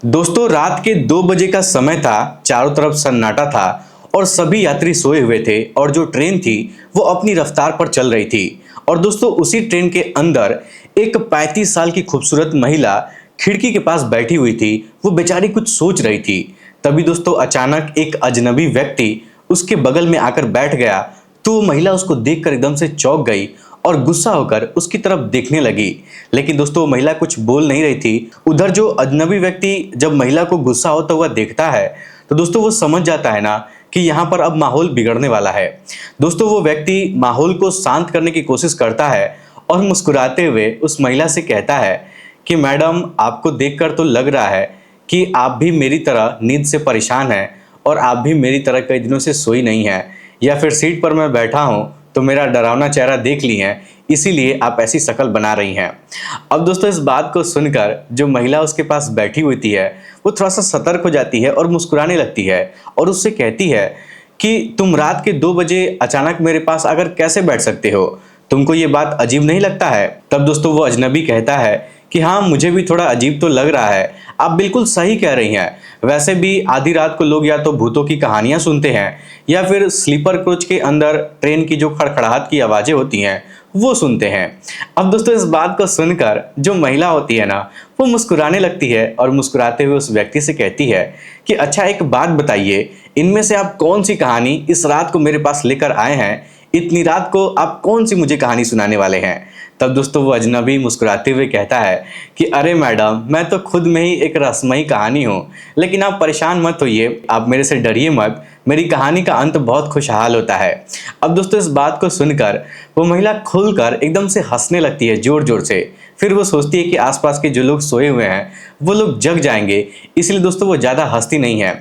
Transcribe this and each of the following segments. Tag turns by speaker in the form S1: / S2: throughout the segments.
S1: दोस्तों रात के 2 बजे का समय था, चारों तरफ सन्नाटा था और सभी यात्री सोए हुए थे और जो ट्रेन थी वो अपनी रफ्तार पर चल रही थी। और दोस्तों उसी ट्रेन के अंदर एक 35 साल की खूबसूरत महिला खिड़की के पास बैठी हुई थी। वो बेचारी कुछ सोच रही थी। तभी दोस्तों अचानक एक अजनबी व्यक्ति उसके बगल में आकर बैठ गया। तो वो महिला उसको देखकर एकदम से चौंक गई और गुस्सा होकर उसकी तरफ देखने लगी। लेकिन दोस्तों वो महिला कुछ बोल नहीं रही थी। उधर जो अजनबी व्यक्ति जब महिला को गुस्सा होता हुआ देखता है तो दोस्तों वो समझ जाता है ना कि यहाँ पर अब माहौल बिगड़ने वाला है। दोस्तों वो व्यक्ति माहौल को शांत करने की कोशिश करता है और मुस्कुराते हुए उस महिला से कहता है कि मैडम, आपको देखकर तो लग रहा है कि आप भी मेरी तरह नींद से परेशान हैं और आप भी मेरी तरह कई दिनों से सोई नहीं हैं, या फिर सीट पर मैं बैठा हूं तो मेरा डरावना चेहरा देख ली है, इसीलिए आप ऐसी शक्ल बना रही हैं। अब दोस्तों इस बात को सुनकर जो महिला उसके पास बैठी हुई थी है वो थोड़ा सा सतर्क हो जाती है और मुस्कुराने लगती है और उससे कहती है कि तुम रात के 2 बजे अचानक मेरे पास आकर कैसे बैठ सकते हो? तुमको ये बात अजीब नहीं लगता है? तब दोस्तों वो अजनबी कहता है कि हाँ, मुझे भी थोड़ा अजीब तो लग रहा है। आप बिल्कुल सही कह रही हैं। वैसे भी आधी रात को लोग या तो भूतों की कहानियां सुनते हैं या फिर स्लीपर कोच के अंदर ट्रेन की जो खड़खड़ाहट की आवाजें होती हैं वो सुनते हैं। अब दोस्तों इस बात को सुनकर जो महिला होती है ना वो मुस्कुराने लगती है और मुस्कुराते हुए उस व्यक्ति से कहती है कि अच्छा एक बात बताइए, इनमें से आप कौन सी कहानी इस रात को मेरे पास लेकर आए हैं? इतनी रात को आप कौन सी मुझे कहानी सुनाने वाले हैं? तब दोस्तों वो अजनबी मुस्कुराते हुए कहता है कि अरे मैडम, मैं तो खुद में ही एक रहस्यमयी कहानी हूँ, लेकिन आप परेशान मत होइए, आप मेरे से डरिए मत, मेरी कहानी का अंत बहुत खुशहाल होता है। अब दोस्तों इस बात को सुनकर वो महिला खुलकर एकदम से हंसने लगती है जोर जोर से। फिर वो सोचती है कि आसपास के जो लोग सोए हुए हैं वो लोग जग जाएंगे, इसलिए दोस्तों वो ज़्यादा हंसती नहीं है।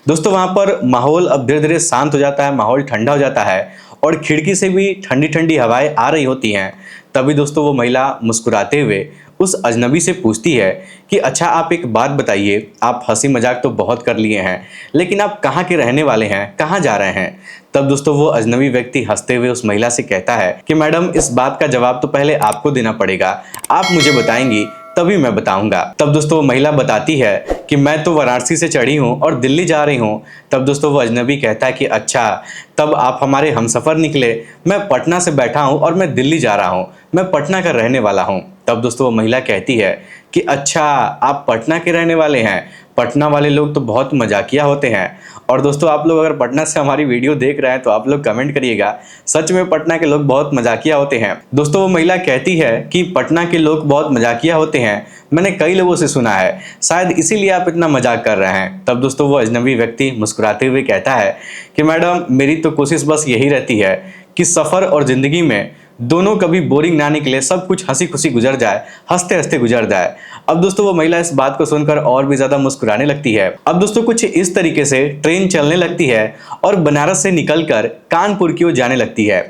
S1: दोस्तों वहाँ पर माहौल अब धीरे धीरे शांत हो जाता है, माहौल ठंडा हो जाता है और खिड़की से भी ठंडी ठंडी हवाएं आ रही होती हैं। तभी दोस्तों वो महिला मुस्कुराते हुए उस अजनबी से पूछती है कि अच्छा आप एक बात बताइए, आप हंसी मजाक तो बहुत कर लिए हैं, लेकिन आप कहाँ के रहने वाले हैं, कहाँ जा रहे हैं? तब दोस्तों वो अजनबी व्यक्ति हंसते हुए उस महिला से कहता है कि मैडम, इस बात का जवाब तो पहले आपको देना पड़ेगा, आप मुझे बताएंगी तभी मैं बताऊंगा। तब दोस्तों वो महिला बताती है कि मैं तो वाराणसी से चढ़ी हूँ और दिल्ली जा रही हूँ। तब दोस्तों वो अजनबी कहता है कि अच्छा, तब आप हमारे हमसफर निकले। मैं पटना से बैठा हूँ और मैं दिल्ली जा रहा हूँ, मैं पटना का रहने वाला हूँ। तब दोस्तों वो महिला कहती है कि अच्छा, आप पटना के रहने वाले हैं। पटना वाले लोग तो बहुत मजाकिया होते हैं। और दोस्तों आप लोग अगर पटना से हमारी वीडियो देख रहे हैं तो आप लोग कमेंट करिएगा, सच में पटना के लोग बहुत मजाकिया होते हैं। दोस्तों वो महिला कहती है कि पटना के लोग बहुत मजाकिया होते हैं, मैंने कई लोगों से सुना है, शायद इसीलिए आप इतना मजाक कर रहे हैं। तब दोस्तों वो अजनबी व्यक्ति मुस्कुराते हुए कहता है कि मैडम, मेरी तो कोशिश बस यही रहती है कि सफ़र और ज़िंदगी में दोनों कभी बोरिंग ना निकले, सब कुछ हंसी खुशी गुजर जाए, हंसते हंसते गुजर जाए। अब दोस्तों वो महिला इस बात को सुनकर और भी ज्यादा मुस्कुराने लगती है। अब दोस्तों कुछ इस तरीके से ट्रेन चलने लगती है और बनारस से निकलकर कानपुर की ओर जाने लगती है।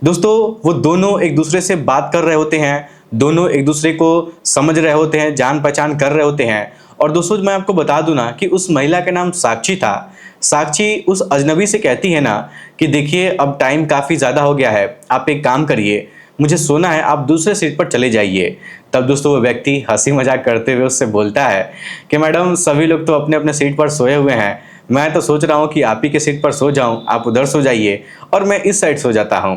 S1: दोस्तों वो दोनों एक दूसरे से बात कर रहे होते हैं, दोनों एक दूसरे को समझ रहे होते हैं, जान पहचान कर रहे होते हैं। और दोस्तों मैं आपको बता दूं ना कि उस महिला का नाम साक्षी था। साक्षी उस अजनबी से कहती है ना कि देखिए अब टाइम काफ़ी ज़्यादा हो गया है, आप एक काम करिए, मुझे सोना है, आप दूसरे सीट पर चले जाइए। तब दोस्तों वो व्यक्ति हंसी मजाक करते हुए उससे बोलता है कि मैडम, सभी लोग तो अपने अपने सीट पर सोए हुए हैं, मैं तो सोच रहा हूँ कि आप ही के सीट पर सो जाऊं, आप उधर सो जाइए और मैं इस साइड सो जाता हूँ।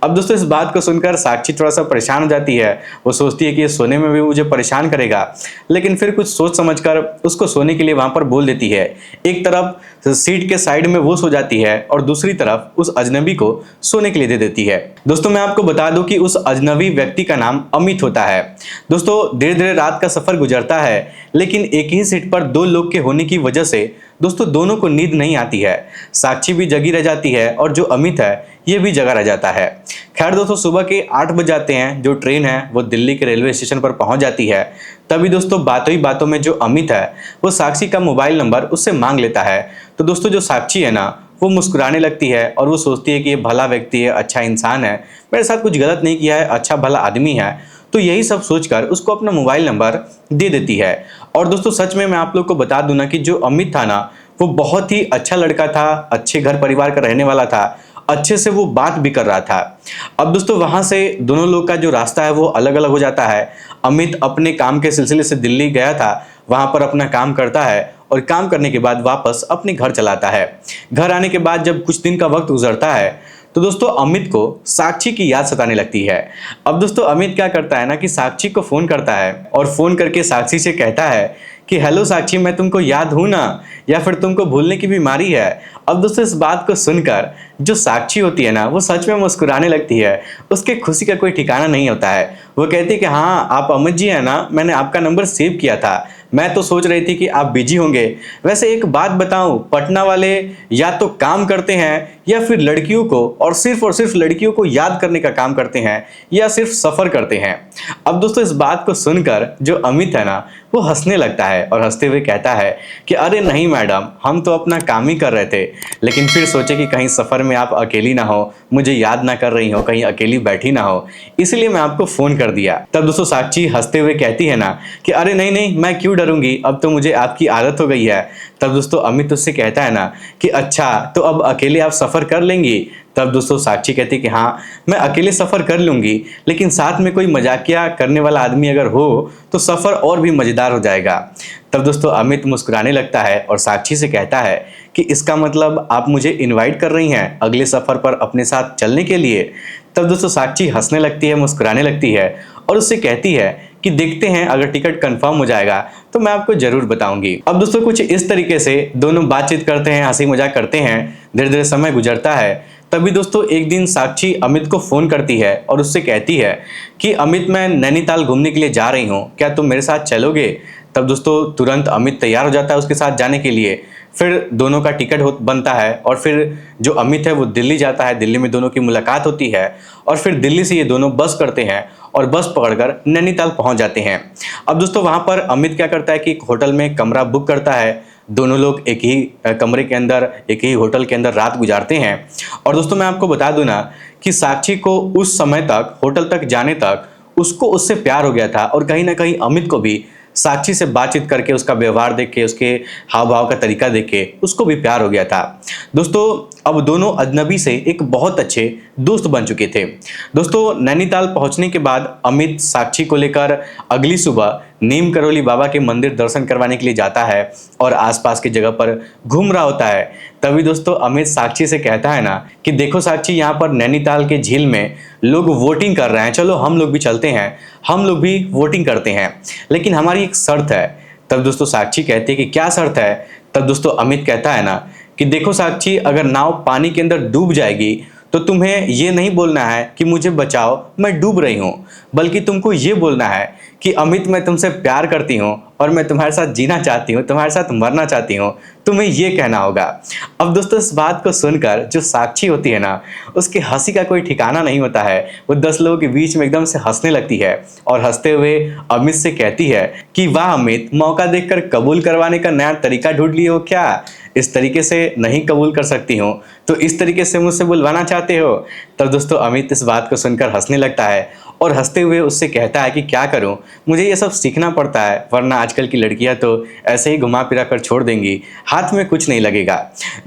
S1: अब दोस्तों इस बात को सुनकर साक्षी थोड़ा सा परेशान हो जाती है। वो सोचती है कि ये सोने में भी मुझे परेशान करेगा, लेकिन फिर कुछ सोच समझकर उसको सोने के लिए वहां पर बोल देती है। एक तरफ सीट के साइड में वो सो जाती है और दूसरी तरफ उस अजनबी को सोने के लिए दे देती है। दोस्तों मैं आपको बता दूं कि उस अजनबी व्यक्ति का नाम अमित होता है। दोस्तों धीरे धीरे रात का सफर गुजरता है, लेकिन एक ही सीट पर 2 लोग के होने की वजह से दोस्तों दोनों को नींद नहीं आती है। साक्षी भी जगी रह जाती है और जो अमित है ये भी जगा रह जाता है। खैर दोस्तों सुबह के 8 बज जाते हैं, जो ट्रेन है वो दिल्ली के रेलवे स्टेशन पर पहुंच जाती है। तभी दोस्तों बातों ही बातों में जो अमित है वो साक्षी का मोबाइल नंबर उससे मांग लेता है। तो दोस्तों जो साक्षी है ना वो मुस्कुराने लगती है और वो सोचती है कि ये भला व्यक्ति है, अच्छा इंसान है, मेरे साथ कुछ गलत नहीं किया है, अच्छा भला आदमी है। तो यही सब सोचकर उसको अपना मोबाइल नंबर दे देती है। और दोस्तों सच में मैं आप लोग को बता दूं ना कि जो अमित था ना वो बहुत ही अच्छा लड़का था, अच्छे घर परिवार का रहने वाला था, अच्छे से वो बात भी कर रहा था। अब दोस्तों वहां से दोनों लोग का जो रास्ता है वो अलग अलग हो जाता है। अमित अपने काम के सिलसिले से दिल्ली गया था, वहाँ पर अपना काम करता है और काम करने के बाद वापस अपने घर चलाता है। घर आने के बाद जब कुछ दिन का वक्त गुजरता है तो दोस्तों अमित को साक्षी की याद सताने लगती है। अब दोस्तों अमित क्या करता है ना कि साक्षी को फोन करता है और फोन करके साक्षी से कहता है कि हेलो साक्षी, मैं तुमको याद हूं ना, या फिर तुमको भूलने की बीमारी है। अब दोस्तों इस बात को सुनकर जो साक्षी होती है ना वो सच में मुस्कुराने लगती है। उसके खुशी का कोई ठिकाना नहीं होता है। वो कहती है कि हाँ आप अमित जी हैं ना, मैंने आपका नंबर सेव किया था, मैं तो सोच रही थी कि आप बिजी होंगे। वैसे एक बात बताऊं, पटना वाले या तो काम करते हैं या फिर लड़कियों को और सिर्फ लड़कियों को याद करने का काम करते हैं या सिर्फ सफर करते हैं। अब दोस्तों इस बात को सुनकर जो अमित है ना वो हंसने लगता है और हंसते हुए कहता है कि अरे नहीं मैडम, हम तो अपना काम ही कर रहे थे, लेकिन फिर सोचे कि कहीं सफर में आप अकेली ना हो, मुझे याद ना कर रही हो, कहीं अकेली बैठी ना हो, इसलिए मैं आपको फोन कर दिया। तब दोस्तों साक्षी हंसते हुए कहती है ना कि अरे नहीं नहीं, मैं क्यों डरूंगी, अब तो मुझे आपकी आदत हो गई है। तब दोस्तों अमित उससे कहता है ना कि अच्छा तो अब अकेले आप सफर कर लेंगी। तब दोस्तों साक्षी कहती है कि हाँ मैं अकेले सफर कर लूंगी, लेकिन साथ में कोई मजाकिया करने वाला आदमी अगर हो तो सफर और भी मजेदार हो जाएगा। तब दोस्तों अमित मुस्कुराने लगता है और साक्षी से कहता है कि इसका मतलब आप मुझे इनवाइट कर रही हैं अगले सफर पर अपने साथ चलने के लिए। तब दोस्तों साक्षी हंसने लगती है, मुस्कुराने लगती है और उससे कहती है कि देखते हैं, अगर टिकट कंफर्म हो जाएगा तो मैं आपको जरूर बताऊंगी। अब दोस्तों कुछ इस तरीके से दोनों बातचीत करते हैं, हंसी मजाक करते हैं। धीरे धीरे समय गुजरता है। तभी दोस्तों एक दिन साक्षी अमित को फोन करती है और उससे कहती है कि अमित, मैं नैनीताल घूमने के लिए जा रही हूँ, क्या तुम मेरे साथ चलोगे? तब दोस्तों तुरंत अमित तैयार हो जाता है उसके साथ जाने के लिए। फिर दोनों का टिकट बनता है और फिर जो अमित है वो दिल्ली जाता है। दिल्ली में दोनों की मुलाकात होती है और फिर दिल्ली से ये दोनों बस करते हैं और बस पकड़कर नैनीताल पहुंच जाते हैं। अब दोस्तों वहां पर अमित क्या करता है कि एक होटल में कमरा बुक करता है। दोनों लोग एक ही कमरे के अंदर, एक ही होटल के अंदर रात गुजारते हैं। और दोस्तों मैं आपको बता दूं ना कि साक्षी को उस समय तक, होटल तक जाने तक उसको उससे प्यार हो गया था और कहीं ना कहीं अमित को भी साक्षी से बातचीत करके, उसका व्यवहार देख के, उसके हाव भाव का तरीका देख के उसको भी प्यार हो गया था। दोस्तों अब दोनों अजनबी से एक बहुत अच्छे दोस्त बन चुके थे। दोस्तों नैनीताल पहुंचने के बाद अमित साक्षी को लेकर अगली सुबह नीम करोली बाबा के मंदिर दर्शन करवाने के लिए जाता है और आसपास की जगह पर घूम रहा होता है। तभी दोस्तों अमित साक्षी से कहता है ना कि देखो साक्षी, यहाँ पर नैनीताल के झील में लोग वोटिंग कर रहे हैं, चलो हम लोग भी चलते हैं, हम लोग भी वोटिंग करते हैं, लेकिन हमारी एक शर्त है। तब दोस्तों साक्षी कहती है कि क्या शर्त है? तब दोस्तों अमित कहता है ना कि देखो साक्षी, अगर नाव पानी के अंदर डूब जाएगी तो तुम्हें ये नहीं बोलना है कि मुझे बचाओ मैं डूब रही हूं, बल्कि तुमको ये बोलना है कि अमित, मैं तुमसे प्यार करती हूं और मैं तुम्हारे साथ जीना चाहती हूं, तुम्हारे साथ मरना चाहती हूं, तुम्हें ये कहना होगा। अब दोस्तों इस बात को सुनकर जो साक्षी होती है ना उसके हंसी का कोई ठिकाना नहीं होता है। वो 10 लोगों के बीच में एकदम से हंसने लगती है और हंसते हुए अमित से कहती है कि वाह अमित, मौका देखकर कबूल करवाने का नया तरीका ढूंढ लिए हो क्या? इस तरीके से नहीं कबूल कर सकती हूँ तो इस तरीके से मुझसे बुलवाना चाहते हो? तब दोस्तों अमित इस बात को सुनकर हंसने लगता है और हंसते हुए उससे कहता है कि क्या करूं, मुझे ये सब सीखना पड़ता है, वरना आजकल की लड़कियां तो ऐसे ही घुमा फिरा कर छोड़ देंगी, हाथ में कुछ नहीं लगेगा।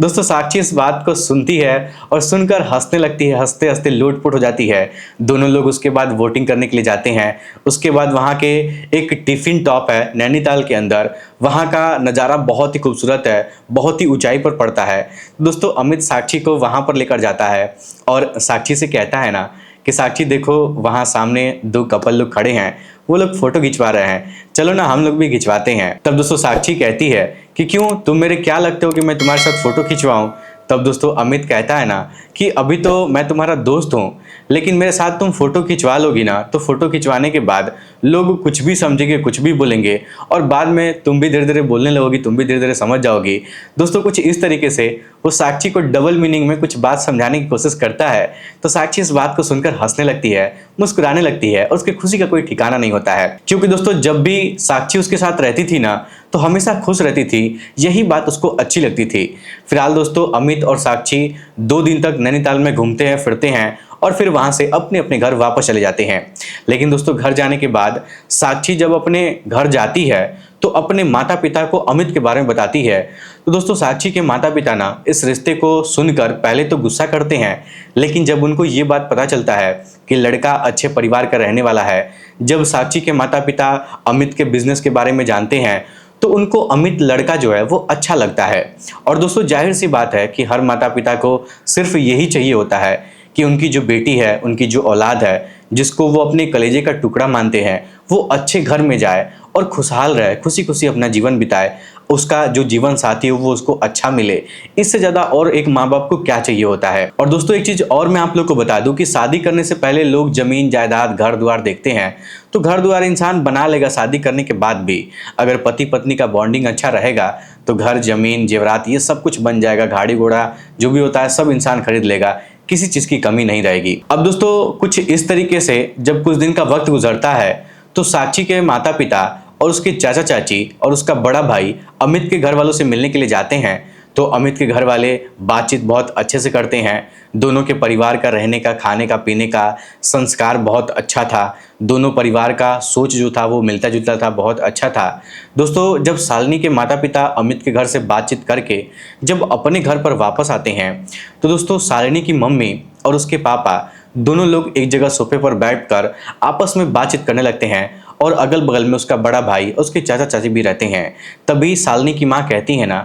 S1: दोस्तों साक्षी इस बात को सुनती है और सुनकर हंसने लगती है, हंसते हंसते लोटपोट हो जाती है। दोनों लोग उसके बाद वोटिंग करने के लिए जाते हैं। उसके बाद वहाँ के एक टिफिन टॉप है नैनीताल के अंदर, वहाँ का नज़ारा बहुत ही खूबसूरत है, बहुत ही ऊंचाई पर पड़ता है। दोस्तों अमित साक्षी को वहाँ पर लेकर जाता है और साक्षी से कहता है ना कि साक्षी देखो, वहाँ सामने 2 कपल लोग खड़े हैं, वो लोग फोटो खिंचवा रहे हैं, चलो ना हम लोग भी खिंचवाते हैं। तब दोस्तों साक्षी कहती है कि क्यों, तुम मेरे क्या लगते हो कि मैं तुम्हारे साथ फोटो खिंचवाऊं? तब दोस्तों अमित कहता है ना कि अभी तो मैं तुम्हारा दोस्त हूँ, लेकिन मेरे साथ तुम फोटो खिंचवा लोगी ना तो फोटो खिंचवाने के बाद लोग कुछ भी समझेंगे, कुछ भी बोलेंगे और बाद में तुम भी धीरे धीरे बोलने लगोगी, तुम भी धीरे धीरे समझ जाओगी। दोस्तों कुछ इस तरीके से वो साक्षी को डबल मीनिंग में कुछ बात समझाने की कोशिश करता है। तो साक्षी इस बात को सुनकर हंसने लगती है, मुस्कुराने लगती है और उसकी खुशी का कोई ठिकाना नहीं होता है, क्योंकि दोस्तों जब भी साक्षी उसके साथ रहती थी ना तो हमेशा खुश रहती थी, यही बात उसको अच्छी लगती थी। फिलहाल दोस्तों अमित और साक्षी 2 दिन तक नैनीताल में घूमते हैं, फिरते हैं और फिर वहां से अपने अपने घर वापस चले जाते हैं। लेकिन दोस्तों घर जाने के बाद साक्षी जब अपने घर जाती है तो अपने माता पिता को अमित के बारे में बताती है। तो दोस्तों साक्षी के माता पिता ना इस रिश्ते को सुनकर पहले तो गुस्सा करते हैं, लेकिन जब उनको ये बात पता चलता है कि लड़का अच्छे परिवार का रहने वाला है, जब साक्षी के माता पिता अमित के बिजनेस के बारे में जानते हैं तो उनको अमित लड़का जो है वो अच्छा लगता है। और दोस्तों जाहिर सी बात है कि हर माता पिता को सिर्फ यही चाहिए होता है कि उनकी जो बेटी है, उनकी जो औलाद है, जिसको वो अपने कलेजे का टुकड़ा मानते हैं, वो अच्छे घर में जाए और खुशहाल रहे, खुशी खुशी अपना जीवन बिताए, उसका जो जीवन साथी हो वो उसको अच्छा मिले। इससे ज़्यादा और एक माँ बाप को क्या चाहिए होता है। और दोस्तों एक चीज़ और मैं आप लोग को बता दूं कि शादी करने से पहले लोग जमीन जायदाद घर द्वार देखते हैं, तो घर द्वार इंसान बना लेगा शादी करने के बाद भी। अगर पति पत्नी का बॉन्डिंग अच्छा रहेगा तो घर जमीन जेवरात ये सब कुछ बन जाएगा, गाड़ी घोड़ा जो भी होता है सब इंसान खरीद लेगा, किसी चीज़ की कमी नहीं रहेगी। अब दोस्तों कुछ इस तरीके से जब कुछ दिन का वक्त गुजरता है तो साक्षी के माता पिता और उसके चाचा चाची और उसका बड़ा भाई अमित के घर वालों से मिलने के लिए जाते हैं। तो अमित के घर वाले बातचीत बहुत अच्छे से करते हैं। दोनों के परिवार का रहने का, खाने का, पीने का संस्कार बहुत अच्छा था। दोनों परिवार का सोच जो था वो मिलता जुलता था, बहुत अच्छा था। दोस्तों जब शालिनी के माता पिता अमित के घर से बातचीत करके जब अपने घर पर वापस आते हैं तो दोस्तों शालिनी की मम्मी और उसके पापा दोनों लोग एक जगह सोफे पर बैठकर आपस में बातचीत करने लगते हैं और अगल बगल में उसका बड़ा भाई और उसके चाचा चाची भी रहते हैं। तभी शालिनी की माँ कहती है ना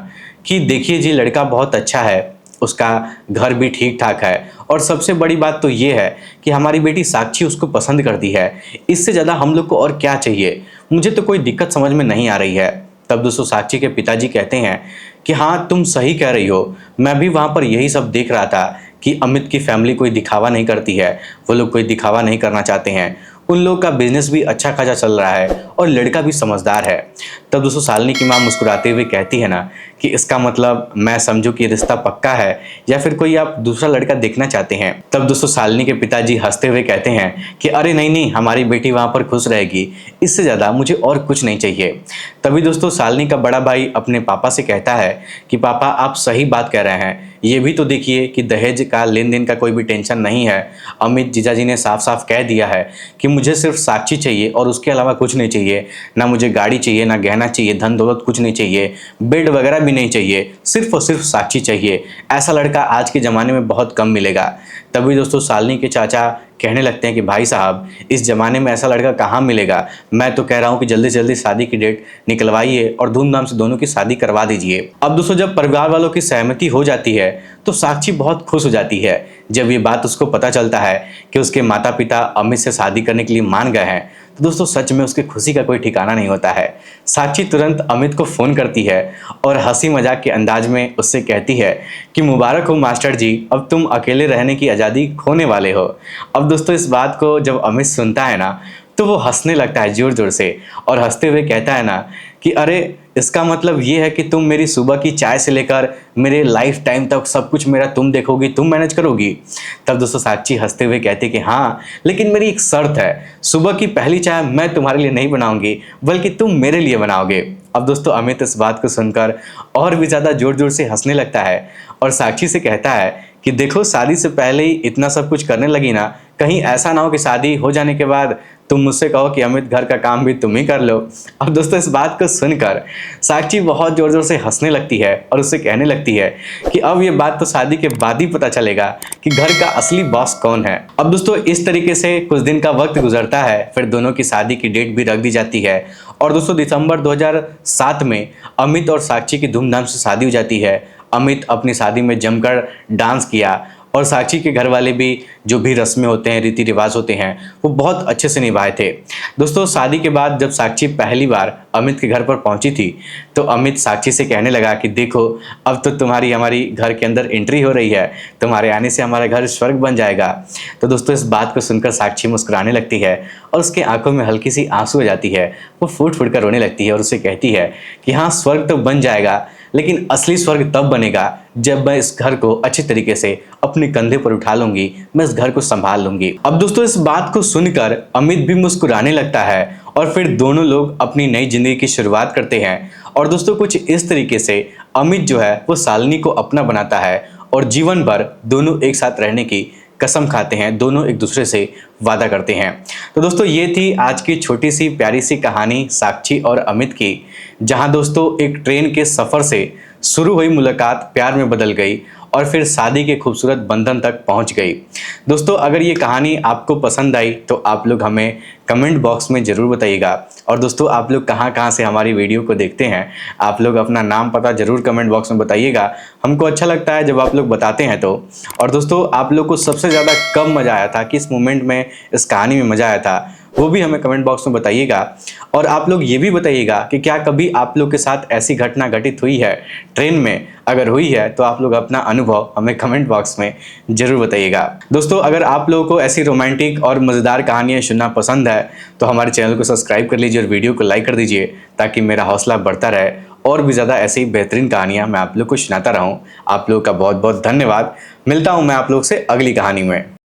S1: कि देखिए जी लड़का बहुत अच्छा है, उसका घर भी ठीक ठाक है और सबसे बड़ी बात तो ये है कि हमारी बेटी साक्षी उसको पसंद करती है। इससे ज़्यादा हम लोग को और क्या चाहिए, मुझे तो कोई दिक्कत समझ में नहीं आ रही है। तब दोस्तों साक्षी के पिताजी कहते हैं कि हाँ तुम सही कह रही हो, मैं भी वहाँ पर यही सब देख रहा था कि अमित की फैमिली कोई दिखावा नहीं करती है, वो लोग कोई दिखावा नहीं करना चाहते हैं, उन लोग का बिजनेस भी अच्छा खासा चल रहा है और लड़का भी समझदार है। तब दोस्तों शालिनी की माँ मुस्कुराते हुए कहती है ना कि इसका मतलब मैं समझूं कि रिश्ता पक्का है या फिर कोई आप दूसरा लड़का देखना चाहते हैं। तब दोस्तों शालिनी के पिताजी हंसते हुए कहते हैं कि अरे नहीं नहीं, हमारी बेटी वहाँ पर खुश रहेगी, इससे ज़्यादा मुझे और कुछ नहीं चाहिए। तभी दोस्तों शालिनी का बड़ा भाई अपने पापा से कहता है कि पापा आप सही बात कह रहे हैं, ये भी तो देखिए कि दहेज का लेन देन का कोई भी टेंशन नहीं है। अमित जीजाजी ने साफ साफ कह दिया है कि मुझे सिर्फ साक्षी चाहिए और उसके अलावा कुछ नहीं चाहिए, ना मुझे गाड़ी चाहिए, ना गहना चाहिए, धन दौलत कुछ नहीं चाहिए, बेड वगैरह भी नहीं चाहिए, सिर्फ और सिर्फ साक्षी चाहिए। ऐसा लड़का आज के ज़माने में बहुत कम मिलेगा। तभी दोस्तों शालिनी के चाचा कहने लगते हैं कि भाई साहब इस ज़माने में ऐसा लड़का कहाँ मिलेगा, मैं तो कह रहा हूँ कि जल्दी से जल्दी शादी की डेट निकलवाइए और धूमधाम से दोनों की शादी करवा दीजिए। अब दोस्तों जब परिवार वालों की सहमति हो जाती है तो साक्षी बहुत खुश हो जाती है। जब ये बात उसको पता चलता है कि उसके माता पिता अमित से शादी करने के लिए मान गए हैं तो दोस्तों सच में उसकी खुशी का कोई ठिकाना नहीं होता है। साक्षी तुरंत अमित को फ़ोन करती है और हंसी मजाक के अंदाज में उससे कहती है कि मुबारक हो मास्टर जी, अब तुम अकेले रहने की आज़ादी खोने वाले हो। अब दोस्तों इस बात को जब अमित सुनता है ना तो वो हंसने लगता है जोर जोर से और हंसते हुए कहता है ना कि अरे इसका मतलब ये है कि तुम मेरी सुबह की चाय से लेकर मेरे लाइफ टाइम तक सब कुछ मेरा तुम देखोगी, तुम मैनेज करोगी। तब दोस्तों साक्षी हंसते हुए कहती कि हाँ लेकिन मेरी एक शर्त है, सुबह की पहली चाय मैं तुम्हारे लिए नहीं बनाऊंगी बल्कि तुम मेरे लिए बनाओगे। अब दोस्तों अमित इस बात को सुनकर और भी ज़्यादा जोर जोर से हंसने लगता है और साक्षी से कहता है कि देखो शादी से पहले ही इतना सब कुछ करने लगी ना, कहीं ऐसा ना हो कि शादी हो जाने के बाद तुम मुझसे कहो कि अमित घर का काम भी तुम ही कर लो। अब दोस्तों इस बात को सुनकर साक्षी बहुत जोर जोर से हंसने लगती है और उससे कहने लगती है कि अब ये बात तो शादी के बाद ही पता चलेगा कि घर का असली बॉस कौन है। अब दोस्तों इस तरीके से कुछ दिन का वक्त गुजरता है, फिर दोनों की शादी की डेट भी रख दी जाती है और दोस्तों दिसंबर 2007 में अमित और साक्षी की धूमधाम से शादी हो जाती है। अमित अपनी शादी में जमकर डांस किया और साक्षी के घर वाले भी जो भी रस्में होते हैं, रीति रिवाज होते हैं, वो बहुत अच्छे से निभाए थे। दोस्तों शादी के बाद जब साक्षी पहली बार अमित के घर पर पहुंची थी तो अमित साक्षी से कहने लगा कि देखो अब तो तुम्हारी हमारी घर के अंदर एंट्री हो रही है, तुम्हारे आने से हमारा घर स्वर्ग बन जाएगा। तो दोस्तों इस बात को सुनकर साक्षी मुस्कुराने लगती है और उसके आंखों में हल्की सी आंसू आ जाती है। वो फूट फूट कर रोने लगती है और उसे कहती है कि हाँ स्वर्ग तो बन जाएगा लेकिन असली स्वर्ग तब बनेगा जब मैं इस घर को अच्छी तरीके से अपने कंधे पर उठा लूंगी, मैं इस घर को संभाल लूंगी। अब दोस्तों इस बात को सुनकर अमित भी मुस्कुराने लगता है और फिर दोनों लोग अपनी नई जिंदगी की शुरुआत करते हैं। और दोस्तों कुछ इस तरीके से अमित जो है वो शालिनी को अपना बनाता है और जीवन भर दोनों एक साथ रहने की कसम खाते हैं, दोनों एक दूसरे से वादा करते हैं। तो दोस्तों ये थी आज की छोटी सी प्यारी सी कहानी साक्षी और अमित की, जहां दोस्तों एक ट्रेन के सफ़र से शुरू हुई मुलाकात प्यार में बदल गई और फिर शादी के खूबसूरत बंधन तक पहुंच गई। दोस्तों, अगर ये कहानी आपको पसंद आई तो आप लोग हमें कमेंट बॉक्स में ज़रूर बताइएगा। और दोस्तों, आप लोग कहाँ कहाँ से हमारी वीडियो को देखते हैं, आप लोग अपना नाम पता ज़रूर कमेंट बॉक्स में बताइएगा। हमको अच्छा लगता है जब आप लोग बताते हैं तो। और दोस्तों, आप लोग को सबसे ज़्यादा कब मज़ा आया था, किस मोमेंट में इस कहानी में मज़ा आया था, वो भी हमें कमेंट बॉक्स में बताइएगा। और आप लोग ये भी बताइएगा कि क्या कभी आप लोग के साथ ऐसी घटना घटित हुई है ट्रेन में। अगर हुई है तो आप लोग अपना अनुभव हमें कमेंट बॉक्स में ज़रूर बताइएगा। दोस्तों, अगर आप लोगों को ऐसी रोमांटिक और मज़ेदार कहानियाँ सुनना पसंद है तो हमारे चैनल को सब्सक्राइब कर लीजिए और वीडियो को लाइक कर दीजिए, ताकि मेरा हौसला बढ़ता रहे और भी ज़्यादा ऐसी बेहतरीन कहानियाँ मैं आप लोग को सुनाता रहूँ। आप लोग का बहुत बहुत धन्यवाद। मिलता हूँ मैं आप लोग से अगली कहानी में।